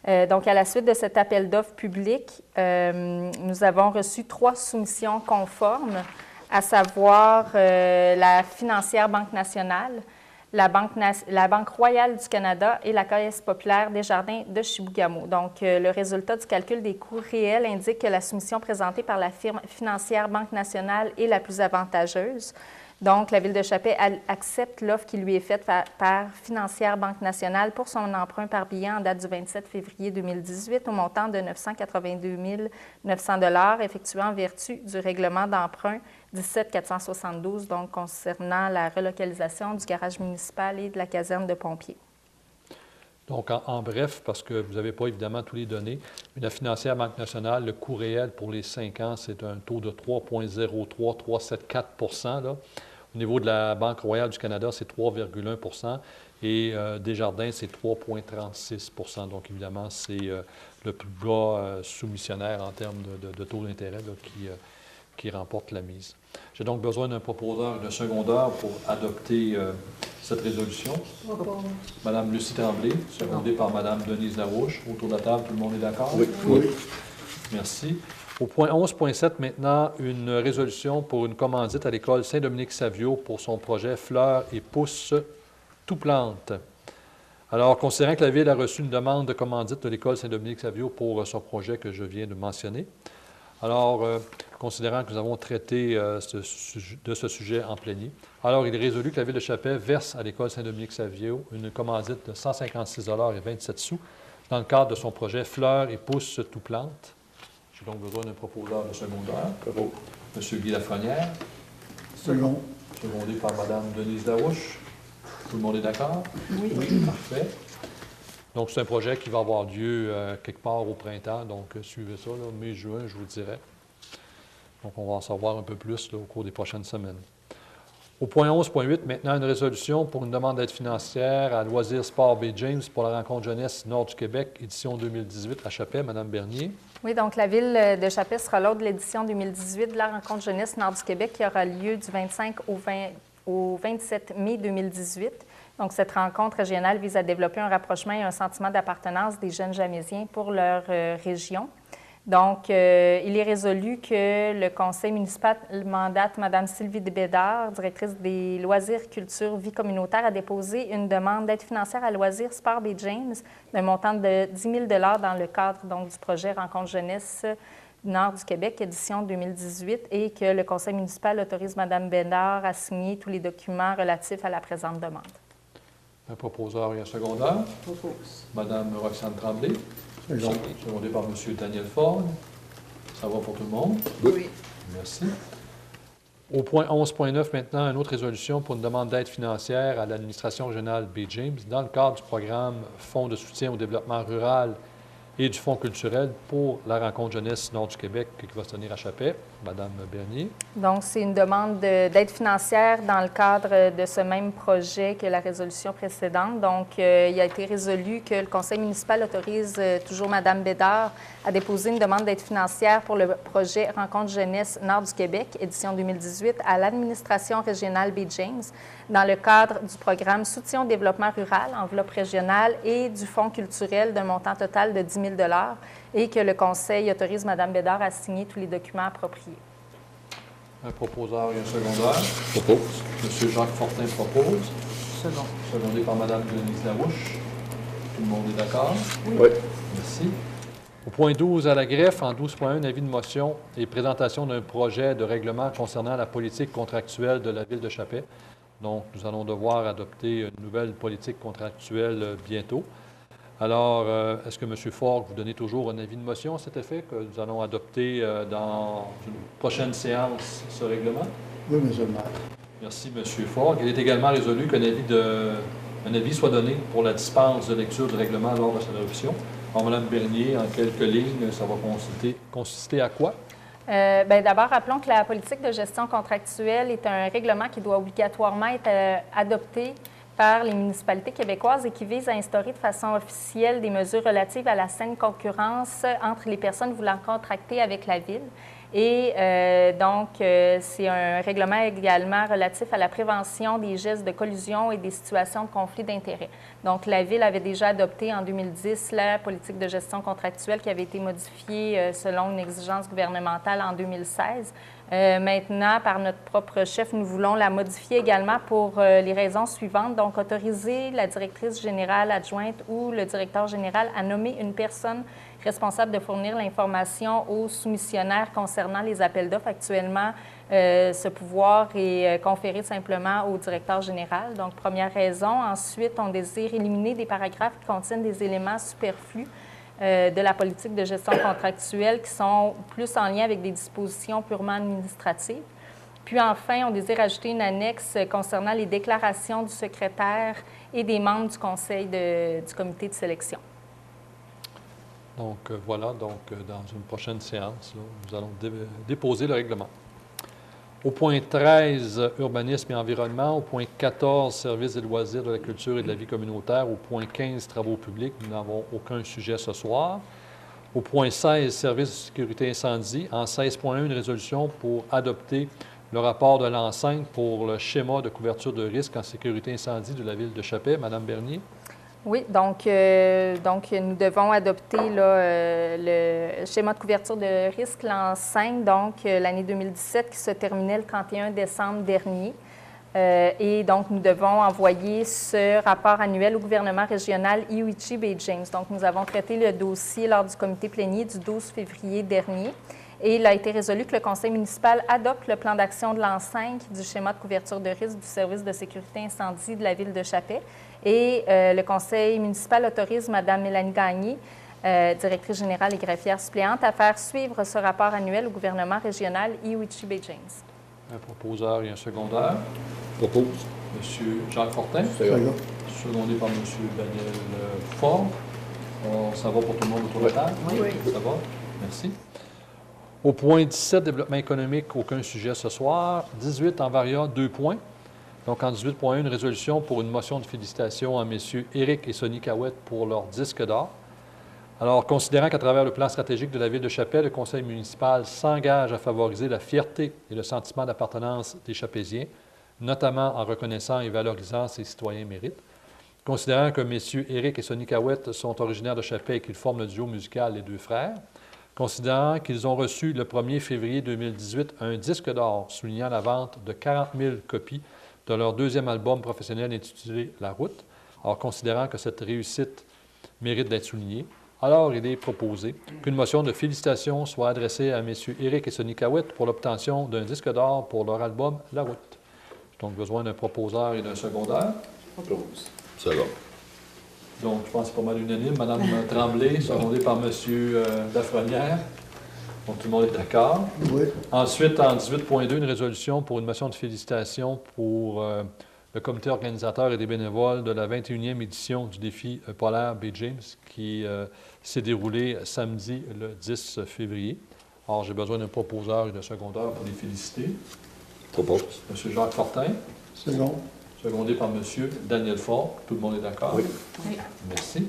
$. Donc, à la suite de cet appel d'offres public, nous avons reçu 3 soumissions conformes, à savoir la financière Banque nationale, la Banque royale du Canada et la Caisse populaire Desjardins de Chibougamau. Donc, le résultat du calcul des coûts réels indique que la soumission présentée par la firme financière Banque nationale est la plus avantageuse. Donc, la Ville de Chapet accepte l'offre qui lui est faite par Financière Banque nationale pour son emprunt par billet en date du 27 février 2018 au montant de 982 900 $ effectué en vertu du règlement d'emprunt 17-472, donc concernant la relocalisation du garage municipal et de la caserne de pompiers. Donc, en bref, parce que vous n'avez pas évidemment tous les données, mais la financière Banque nationale, le coût réel pour les 5 ans, c'est un taux de 3,03374 là. Au niveau de la Banque royale du Canada, c'est 3,1 et Desjardins, c'est 3,36 Donc, évidemment, c'est le plus bas soumissionnaire en termes de taux d'intérêt qui remporte la mise. J'ai donc besoin d'un proposeur de secondaire pour adopter cette résolution. Madame Lucie Tremblay, secondée par Madame Denise Larouche. Autour de la table, tout le monde est d'accord? Oui. Merci. Au point 11.7, maintenant, une résolution pour une commandite à l'école Saint-Dominique-Savio pour son projet Fleurs et pousses tout plantes. Alors, considérant que la Ville a reçu une demande de commandite de l'école Saint-Dominique-Savio pour son projet que je viens de mentionner, alors, considérant que nous avons traité de ce sujet en plénier, alors il est résolu que la Ville de Chapet verse à l'école Saint-Dominique-Savio une commandite de 156,27 $ dans le cadre de son projet Fleurs et pousses tout plantes. J'ai donc besoin d'un proposeur de secondaire. M. Guy Lafrenière. Second. Secondé par Mme Denise Larouche. Tout le monde est d'accord? Oui. Parfait. Donc, c'est un projet qui va avoir lieu quelque part au printemps. Donc, suivez ça, là, mai-juin, je vous dirais. Donc, on va en savoir un peu plus là, au cours des prochaines semaines. Au point 11.8, maintenant, une résolution pour une demande d'aide financière à Loisirs Sport Bay James pour la rencontre jeunesse Nord du Québec, édition 2018 à Chapet. Mme Bernier. Oui, donc la Ville de Chapet sera l'hôte de l'édition 2018 de la rencontre jeunesse Nord du Québec qui aura lieu du 25 au 27 mai 2018. Donc, cette rencontre régionale vise à développer un rapprochement et un sentiment d'appartenance des jeunes Jamésiens pour leur région. Donc, il est résolu que le conseil municipal mandate Mme Sylvie Bédard, directrice des loisirs, culture, vie communautaire, à déposer une demande d'aide financière à Loisirs Sport Bay James d'un montant de 10 000 dans le cadre donc, du projet Rencontre jeunesse Nord du Québec, édition 2018, et que le conseil municipal autorise Mme Bédard à signer tous les documents relatifs à la présente demande. Un proposeur et un secondeur. Propose. Mme Roxane Tremblay. Second. Secondé par M. Daniel Ford. Ça va pour tout le monde? Oui. Merci. Au point 11.9, maintenant, une autre résolution pour une demande d'aide financière à l'administration régionale Bay James dans le cadre du programme Fonds de soutien au développement rural et du Fonds culturel pour la rencontre jeunesse Nord du Québec qui va se tenir à Chapet. Madame Bernier. Donc, c'est une demande d'aide financière dans le cadre de ce même projet que la résolution précédente. Donc, il a été résolu que le conseil municipal autorise toujours Mme Bédard à déposer une demande d'aide financière pour le projet Rencontre jeunesse Nord du Québec, édition 2018, à l'administration régionale Bay James dans le cadre du programme Soutien au développement rural, enveloppe régionale, et du Fonds culturel d'un montant total de 10 000 et que le conseil autorise Mme Bédard à signer tous les documents appropriés. Un proposeur et un secondeur. Propose. M. Jacques Fortin propose. Second. Secondé par Mme Denise Larouche. Tout le monde est d'accord? Oui. Merci. Au point 12, à la greffe, en 12.1, avis de motion et présentation d'un projet de règlement concernant la politique contractuelle de la Ville de Chapet. Donc, nous allons devoir adopter une nouvelle politique contractuelle bientôt. Alors, est-ce que M. Ford, vous donnez toujours un avis de motion à cet effet, que nous allons adopter dans une prochaine séance ce règlement? Oui, M. le maire. Merci, M. Ford. Il est également résolu qu'un avis soit donné pour la dispense de lecture du règlement lors de son adoption. Alors, Mme Bernier, en quelques lignes, ça va consister à quoi? D'abord, rappelons que la politique de gestion contractuelle est un règlement qui doit obligatoirement être adopté par les municipalités québécoises et qui vise à instaurer de façon officielle des mesures relatives à la saine concurrence entre les personnes voulant contracter avec la Ville. Et c'est un règlement également relatif à la prévention des gestes de collusion et des situations de conflit d'intérêts. Donc, la Ville avait déjà adopté en 2010 la politique de gestion contractuelle qui avait été modifiée selon une exigence gouvernementale en 2016. Maintenant, par notre propre chef, nous voulons la modifier également pour les raisons suivantes. Donc, autoriser la directrice générale adjointe ou le directeur général à nommer une personne responsable de fournir l'information aux soumissionnaires concernant les appels d'offres. Actuellement, ce pouvoir est conféré simplement au directeur général. Donc, première raison. Ensuite, on désire éliminer des paragraphes qui contiennent des éléments superflus de la politique de gestion contractuelle qui sont plus en lien avec des dispositions purement administratives. Puis enfin, on désire ajouter une annexe concernant les déclarations du secrétaire et des membres du conseil du comité de sélection. Donc, voilà, dans une prochaine séance, là, nous allons déposer le règlement. Au point 13, urbanisme et environnement. Au point 14, services et loisirs de la culture et de la vie communautaire. Au point 15, travaux publics. Nous n'avons aucun sujet ce soir. Au point 16, services de sécurité incendie. En 16.1, une résolution pour adopter le rapport de l'enceinte pour le schéma de couverture de risque en sécurité incendie de la Ville de Chapet. Madame Bernier. Oui, donc nous devons adopter le schéma de couverture de risque, l'an 5, donc l'année 2017 qui se terminait le 31 décembre dernier. Et donc, nous devons envoyer ce rapport annuel au gouvernement régional IOUICHI Bay James. Donc, nous avons traité le dossier lors du comité plénier du 12 février dernier. Et il a été résolu que le conseil municipal adopte le plan d'action de l'an 5 du schéma de couverture de risque du service de sécurité incendie de la Ville de Chapet. Et le conseil municipal autorise Mme Mélanie Gagné, directrice générale et greffière suppléante, à faire suivre ce rapport annuel au gouvernement régional IOUICHI Bay James. Un proposeur et un secondeur. Propose. M. Jacques Fortin. Second. Secondé par M. Daniel Ford. Ça va pour tout le monde autour de la table? Oui. Ça va? Merci. Au point 17, développement économique, aucun sujet ce soir. 18, en variant, 2 points. Donc, en 18.1, une résolution pour une motion de félicitations à messieurs Éric et Sonny Cahouette pour leur disque d'or. Alors, considérant qu'à travers le plan stratégique de la Ville de Chapet, le conseil municipal s'engage à favoriser la fierté et le sentiment d'appartenance des Chapésiens, notamment en reconnaissant et valorisant ces citoyens mérites. Considérant que messieurs Éric et Sonny Cahouette sont originaires de Chapet et qu'ils forment le duo musical Les Deux Frères. considérant qu'ils ont reçu le 1er février 2018 un disque d'or soulignant la vente de 40 000 copies de leur deuxième album professionnel intitulé « La Route ». Alors, considérant que cette réussite mérite d'être soulignée, alors il est proposé qu'une motion de félicitations soit adressée à M. Éric et Sonny Cahouette pour l'obtention d'un disque d'or pour leur album « La Route ». J'ai donc besoin d'un proposeur et d'un secondaire. Propose. C'est bon. Donc, je pense que c'est pas mal unanime. Mme Tremblay, secondée par M. Lafrenière. Donc, tout le monde est d'accord. Oui. Ensuite, en 18.2, une résolution pour une motion de félicitations pour le comité organisateur et des bénévoles de la 21e édition du défi polaire Bay James qui s'est déroulé samedi le 10 février. Alors, j'ai besoin d'un proposeur et d'un secondaire pour les féliciter. Propose. M. Jacques Fortin, Second. secondé par M. Daniel Fort. Tout le monde est d'accord? Oui. Oui. Merci.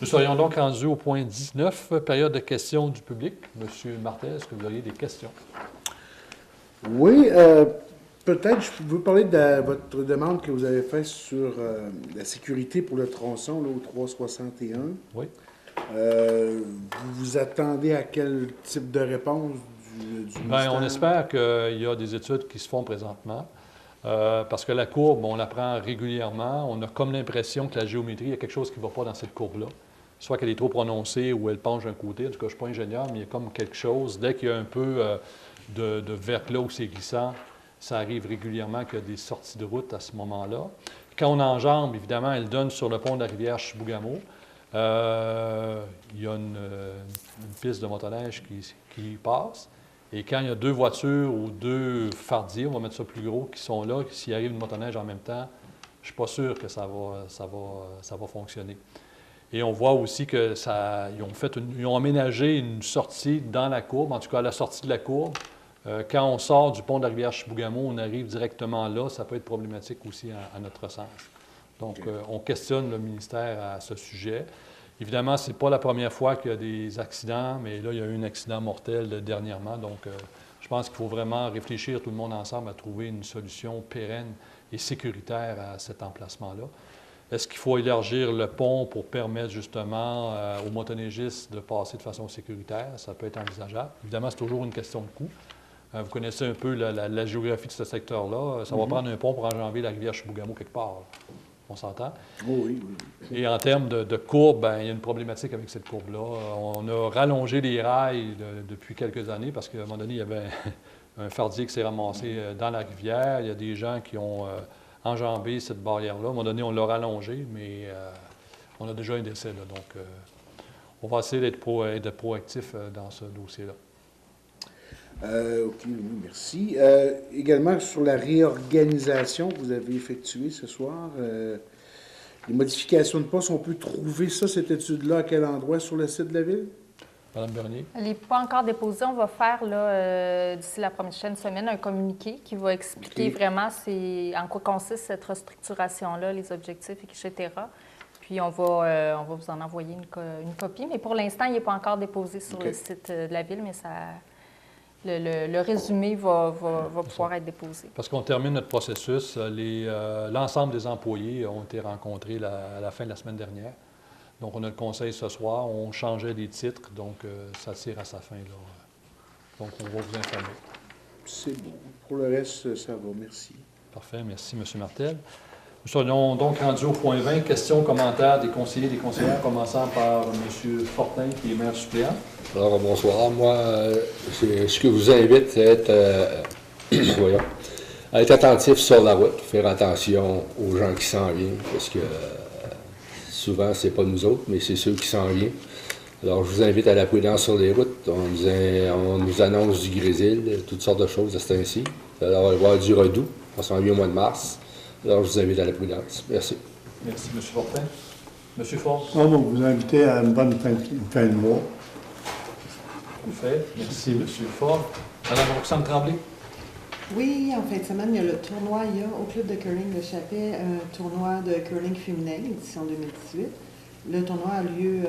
Nous serions donc rendus au point 19, période de questions du public. M. Martel, est-ce que vous auriez des questions? Oui, peut-être, je veux parler de votre demande que vous avez faite sur la sécurité pour le tronçon là, au 361. Oui. Vous vous attendez à quel type de réponse du Bien, on ministère? espère qu'il y a des études qui se font présentement. Parce que la courbe, on la prend régulièrement. On a comme l'impression que la géométrie, il y a quelque chose qui ne va pas dans cette courbe-là. Soit qu'elle est trop prononcée ou elle penche d'un côté. En tout cas, je ne suis pas ingénieur, mais il y a comme quelque chose. Dès qu'il y a un peu de verglas où c'est glissant, ça arrive régulièrement qu'il y a des sorties de route à ce moment-là. Quand on enjambe, évidemment, elle donne sur le pont de la rivière Chibougamau. Il y a une piste de motoneige qui passe. Et quand il y a deux voitures ou deux fardiers, on va mettre ça plus gros, qui sont là, s'il arrive une motoneige en même temps, je ne suis pas sûr que ça va fonctionner. Et on voit aussi que ils ont aménagé une sortie dans la courbe, en tout cas à la sortie de la courbe. Quand on sort du pont de la rivière Chibougamau, on arrive directement là, ça peut être problématique aussi à notre sens. Donc, on questionne le ministère à ce sujet. Évidemment, ce n'est pas la première fois qu'il y a des accidents, mais là, il y a eu un accident mortel dernièrement. Donc, je pense qu'il faut vraiment réfléchir tout le monde ensemble à trouver une solution pérenne et sécuritaire à cet emplacement-là. Est-ce qu'il faut élargir le pont pour permettre justement aux motoneigistes de passer de façon sécuritaire? Ça peut être envisageable. Évidemment, c'est toujours une question de coût. Vous connaissez un peu la géographie de ce secteur-là. Ça va prendre un pont pour enjamber la rivière Chibougamau quelque part. Là. On s'entend? Oui. Et en termes de courbe, bien, il y a une problématique avec cette courbe-là. On a rallongé les rails depuis quelques années parce qu'à un moment donné, il y avait un fardier qui s'est ramassé dans la rivière. Il y a des gens qui ont enjambé cette barrière-là. À un moment donné, on l'a rallongé, mais on a déjà un décès. Là, donc, on va essayer d'être proactif dans ce dossier-là. OK, oui, merci. Également, sur la réorganisation que vous avez effectuée ce soir, les modifications de poste, on peut trouver ça, cette étude-là, à quel endroit sur le site de la Ville? Mme Bernier? Elle n'est pas encore déposée. On va faire, là, d'ici la prochaine semaine, un communiqué qui va expliquer vraiment en quoi consiste cette restructuration-là, les objectifs, etc. Puis, on va vous en envoyer une copie. Mais pour l'instant, il n'est pas encore déposé sur le site de la Ville, mais ça... Le résumé va pouvoir être déposé. Parce qu'on termine notre processus. L'ensemble des employés ont été rencontrés à la fin de la semaine dernière. Donc, on a le conseil ce soir. On changeait des titres, donc ça tire à sa fin. Là. Donc, on va vous informer. C'est bon. Pour le reste, ça va. Merci. Parfait. Merci, M. Martel. Nous serions donc rendus au point 20. Questions, commentaires des conseillers et des conseillères, commençant par M. Fortin, qui est maire suppléant. Alors, bonsoir. Moi, ce que je vous invite, c'est à être attentif sur la route, faire attention aux gens qui s'en viennent, parce que souvent, c'est pas nous autres, mais c'est ceux qui s'en viennent. Alors, je vous invite à la prudence sur les routes. On nous annonce du grésil, toutes sortes de choses à ce temps-ci. Alors, il va y avoir du redoux. On s'en vient au mois de mars. Alors, je vous invite à la prudence. Merci. Merci, M. Fortin. M. Fort. On va vous inviter à une bonne fin de mois. Parfait. Merci, M. Fort. Mme Roxane Tremblay. Oui, en fin de semaine, il y a le tournoi au Club de curling de Chappais, un tournoi de curling féminin, édition 2018. Le tournoi a lieu,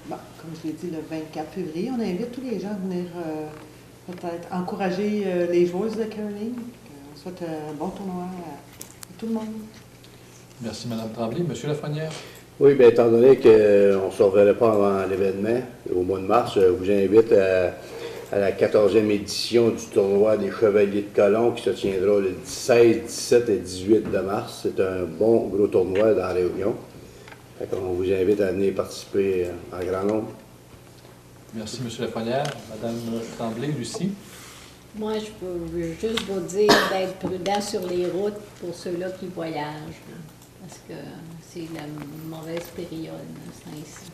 comme je l'ai dit, le 24 février. On invite tous les gens à venir peut-être encourager les joueuses de curling. On souhaite un bon tournoi à tout le monde. Merci, Mme Tremblay. M. Lafrenière. Oui, bien, étant donné qu'on ne se reverrait pas avant l'événement, au mois de mars, je vous invite à la 14e édition du tournoi des Chevaliers de Colomb qui se tiendra le 16, 17 et 18 de mars. C'est un bon gros tournoi dans la région. On vous invite à venir participer en grand nombre. Merci, M. Lafrenière. Mme Tremblay, Lucie. Moi, je veux juste vous dire d'être prudent sur les routes pour ceux-là qui voyagent, là, parce que c'est la mauvaise période, c'est ainsi.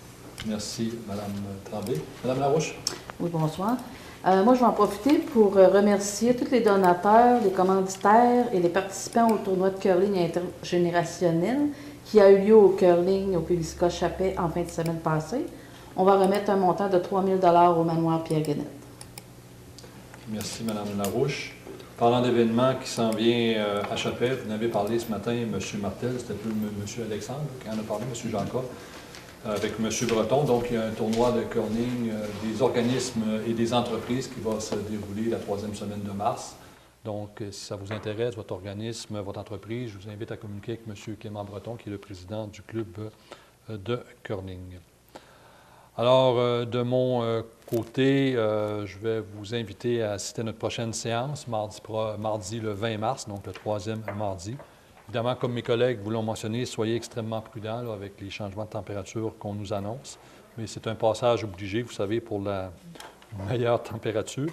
Merci, Mme Tremblay. Mme Larouche. Oui, bonsoir. Moi, je vais en profiter pour remercier tous les donateurs, les commanditaires et les participants au tournoi de curling intergénérationnel qui a eu lieu au curling au Publica Chappet en fin de semaine passée. On va remettre un montant de 3 000 $ au manoir Pierre-Guenette. Merci, Mme Larouche. Parlant d'événements qui s'en vient à Chappet, vous en avez parlé ce matin, M. Martel, c'était plus M. Alexandre qui en a parlé, M. Jacob, avec M. Breton. Donc, il y a un tournoi de curling des organismes et des entreprises qui va se dérouler la 3e semaine de mars. Donc, si ça vous intéresse, votre organisme, votre entreprise, je vous invite à communiquer avec M. Clément Breton, qui est le président du club de curling. Alors, de mon côté, je vais vous inviter à assister à notre prochaine séance, mardi le 20 mars, donc le 3e mardi. Évidemment, comme mes collègues vous l'ont mentionné, soyez extrêmement prudents là, avec les changements de température qu'on nous annonce. Mais c'est un passage obligé, vous savez, pour la meilleure température.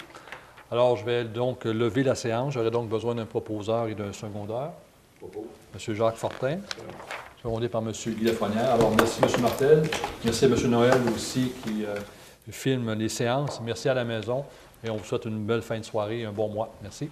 Alors, je vais donc lever la séance. J'aurai donc besoin d'un proposeur et d'un secondeur. M. Jacques Fortin, secondé par M. Guy Lafrenière. Alors, merci M. Martel. Merci à M. Noël aussi qui filme les séances. Merci à la maison. Et on vous souhaite une belle fin de soirée et un bon mois. Merci.